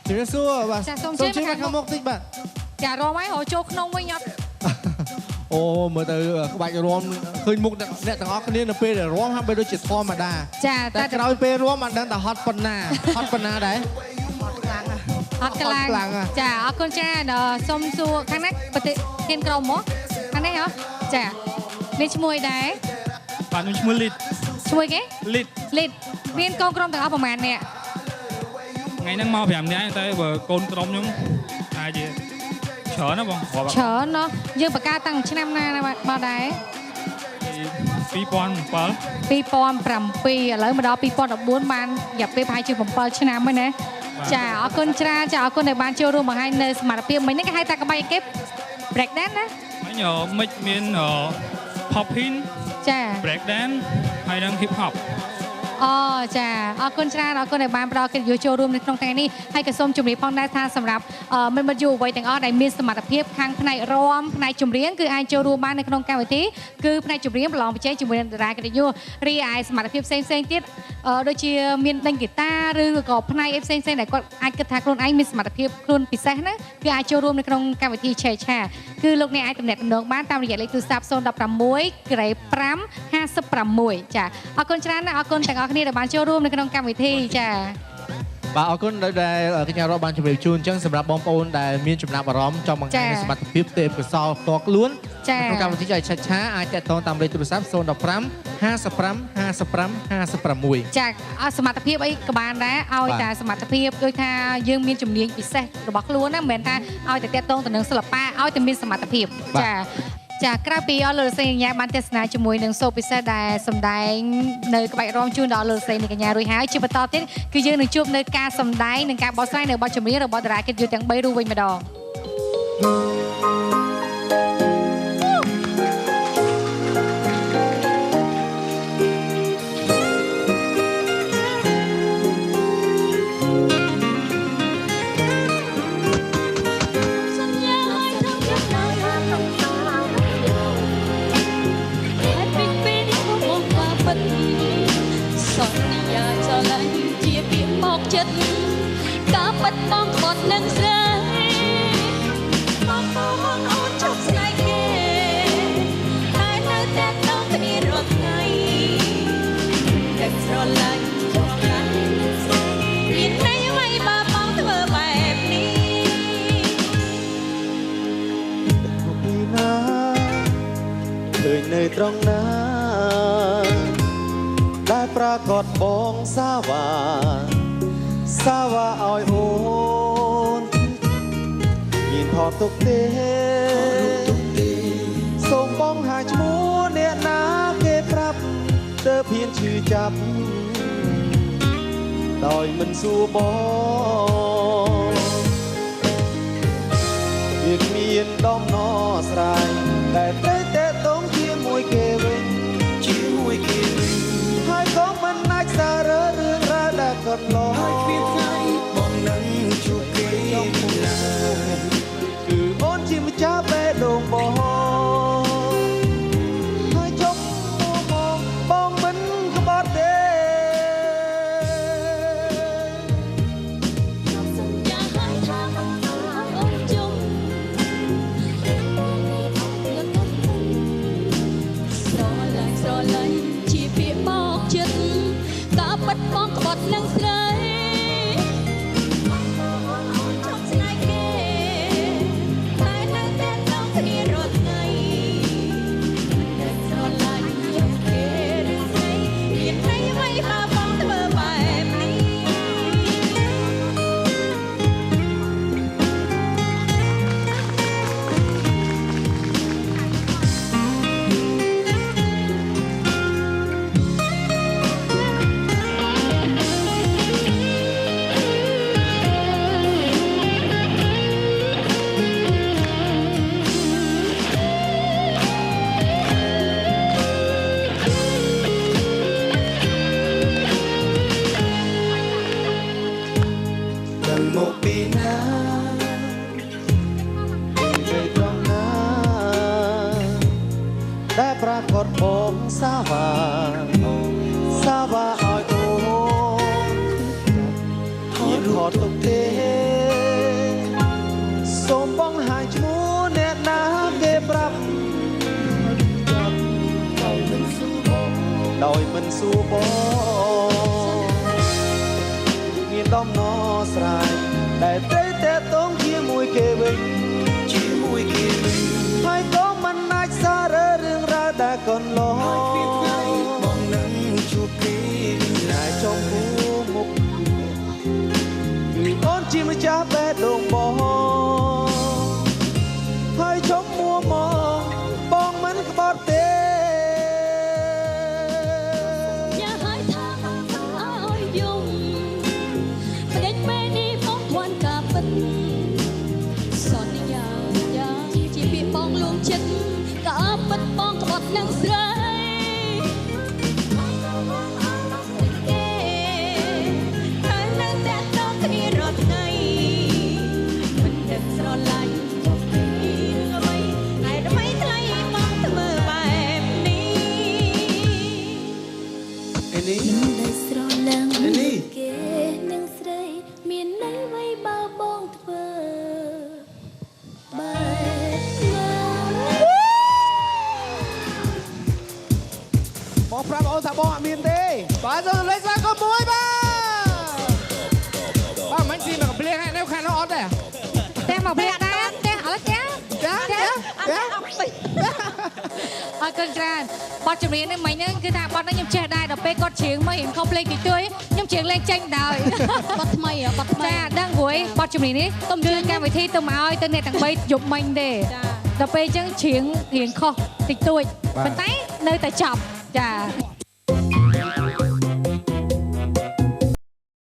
ជំរាបសួរបាទសូមជិះមកខាងមុខតិចបាទចារំហើយរចូលក្នុងវិញអត់អូមើលទៅក្បាច់រំឃើញមុខអ្នកទាំងអស់គ្នានៅពេលដែលរំហាក់បីដូចជាធម្មតាចាតែក្រោយពេលរំមិនដឹងថាហត់ប៉ុណ្ណាហត់ប៉ុណ្ណាដែរហត់ខ្លាំងចាអរគុណច្រើនសូមសួរខាងនេះប្រតិធានក្រុមមកខាងនេះហ៎ចានេះឈ្មោះអីដែរបាទខ្ញុំឈ្មោះលីតឈ្មោះគេលីតមានកូនក្រុមទាំងអស់ប្រហែលអ្នកថ្ងៃហ្នឹងមក5នាក់តែបើកូនក្រុមខ្ញុំអាចជាច្រើនណាបងច្រើនណោះយើងបង្កើតតាំងឆ្នាំណាមកដែរ2007ឥឡូវមកដល់2014បានរយៈពេលប្រហែលជា7ឆ្នាំហើយណាចាអរគុណច្រើនចាអរគុណដែលបានចូលរួមបង្ហាញនៅសមត្ថភាពមិញនេះគេហៅថាក្បាច់គេ break dance ណាមិញមាន popping ចា break dance ហើយនិង hip hop អូចាអរគុណច្រើនអរគុណដែលបានផ្ដល់កិត្តិយសចូលរួមនៅក្នុងថ្ងៃនេះហើយក៏សូមជម្រាបផងដែរថាសម្រាប់មិត្តមិត្តយុវវ័យទាំងអស់ដែលមានសមត្ថភាពខាងផ្នែករាំផ្នែកចម្រៀងគឺអាចចូលរួមបាននៅក្នុងកម្មវិធីគឺផ្នែកចម្រៀងប្រឡងប្រជែងជាមួយនឹងតារាកិត្តិយសរីឯសមត្ថភាពផ្សេងទៀតដូចជាមានដេញហ្គីតាឬក៏ផ្នែកផ្សេងដែលគាត់អាចគិតថាខ្លួនឯងមានសមត្ថភាពខ្លួនពិសេសណាគឺអាចចូលរួមនៅក្នុងកម្មវិធីឆេឆាគឺលោកអ្នកអាចទំនាក់ទំនងបានតាមរយៈលេខទូរស័ព្ទ016 ក្រេ5 56ចាអរគុណច្រើនណាស់អរគុណទាំងអស់គ្នាដែលបានចូលរួមនៅក្នុងកម្មវិធីចាបាទអរគុណដែលកញ្ញារដ្ឋបានជម្រាបជូនអញ្ចឹងសម្រាប់បងប្អូនដែលមានចំណាប់អារម្មណ៍ចង់បង្ហាញសមត្ថភាពទេពកោសល្យផ្ទាល់ខ្លួនក្នុងកម្មវិធីឆាឆាអាចតាក់ទងតាមលេខទូរស័ព្ទ015 55 55 56ចាសមត្ថភាពអីក៏បានដែរឲ្យតែសមត្ថភាពដូចថាយើងមានជំនាញពិសេសរបស់ខ្លួនណាមិនមែនថាឲ្យតែតាក់ទងទៅនឹងសិល្បៈឲ្យតែមានសមត្ថភាពចាក្រៅពីអស់លោកស្រីកញ្ញាបានទស្សនាជាមួយនឹងសូពិសេសដែលសម្ដែងនៅក្បាច់រាំជូនដល់លោកស្រីនិងកញ្ញារួចហើយជាបន្តទៀតគឺយើងនឹងជួបនៅការសម្ដែងនិងការបកស្រាយនៅបទចម្រៀងរបស់តារាកិត្តិយសទាំង3រូបវិញម្ដងការបាត់បង់បត់នឹងស្រីបងបងអូនចុះស្នេហ៍គេតែនៅតែต้องគ្នារាល់ថ្ងៃតែស្រឡាញ់មានន័យអ្វីបើបងធ្វើបែបនេះពីណាឃើញនៅត្រង់ណាដែលប្រកាសបងសាវ៉ាឲ្យអូនមានថតទុកទេសូមបងហាឈ្មោះអ្នកណាគេប្រាប់ទើបហ៊ានឈឺចាប់ដោយមិនសួរបងវាមានដំណោះស្រាយតែត្រូវតែតងជាមួយគេវិញហើយក៏មិនអាចសាររឿងរ៉ាវដែលកន្លងហើយពីថ្ងៃបងនឹងជួបគេណាគឺអូនជាម្ចាស់បេះដូងបងហើយចុះបងមិនក្បត់ទេសន្យាឲ្យថាអូនជុំស្រឡាញ់ជាពាក្យបោកចិត្តការបាត់បង់ក្បត់នឹងស្រីចង់ស្នេហ៍គេតែនៅតែต้องគ្នារាល់ថ្ងៃតែស្រឡាញ់គេឬស្រីមានន័យអ្វីបើបងធ្វើបែបនេះមកពីណានៅត្រង់ណាដែលប្រកាសបងសាវ៉ាឲ្យអូនមានខត់ទុកទេ សួរបងមានដំណោះស្រាយដែលត្រូវតែតងជាមួយគេវិញហើយក៏មិនអាចសាររឿងរ៉ាវដែលកន្លងបងនឹងជួបគេតែចង់ហួមុខគឺអូនជាម្ចាស់បេះដូងបងហើយជុំមួមកបងមិនក្បត់ទេ នឹងស្រីហើយនៅតែតគ្នារត់ថ្ងៃមិនដឹងស្រឡាញ់ពីរឿងអ្វីហើយថ្មីថ្លៃមកធ្វើបែបនេះនេះដែលស្រឡាញ់គេនឹងស្រីមានន័យអ្វីបើបងធ្វើបែប បងប្រាប់អូនថាបងអត់មានទេបាទសូមលេខស្វាគមន៍មួយបាទមិនស៊ីមកព្រៀងហើយនៅខាងនោះអត់ទេ តែមកព្រាក់ដែរតែឥឡូវចា អរគុណច្រើនបទចម្រៀងនេះមិញហ្នឹងគឺថាបទហ្នឹងខ្ញុំចេះដែរដល់ពេលគាត់ច្រៀងមករៀងខុសភ្លេងតិចតួចខ្ញុំច្រៀងលេងចេញដែរបទថ្មីចាដឹងរួយបទចម្រៀងនេះទំគឺកម្មវិធីទៅមកឲ្យទៅអ្នកទាំង3យប់មិញទេដល់ពេលអញ្ចឹងច្រៀងរៀងខុសតិចតួចប៉ុន្តែនៅតែចប់ចា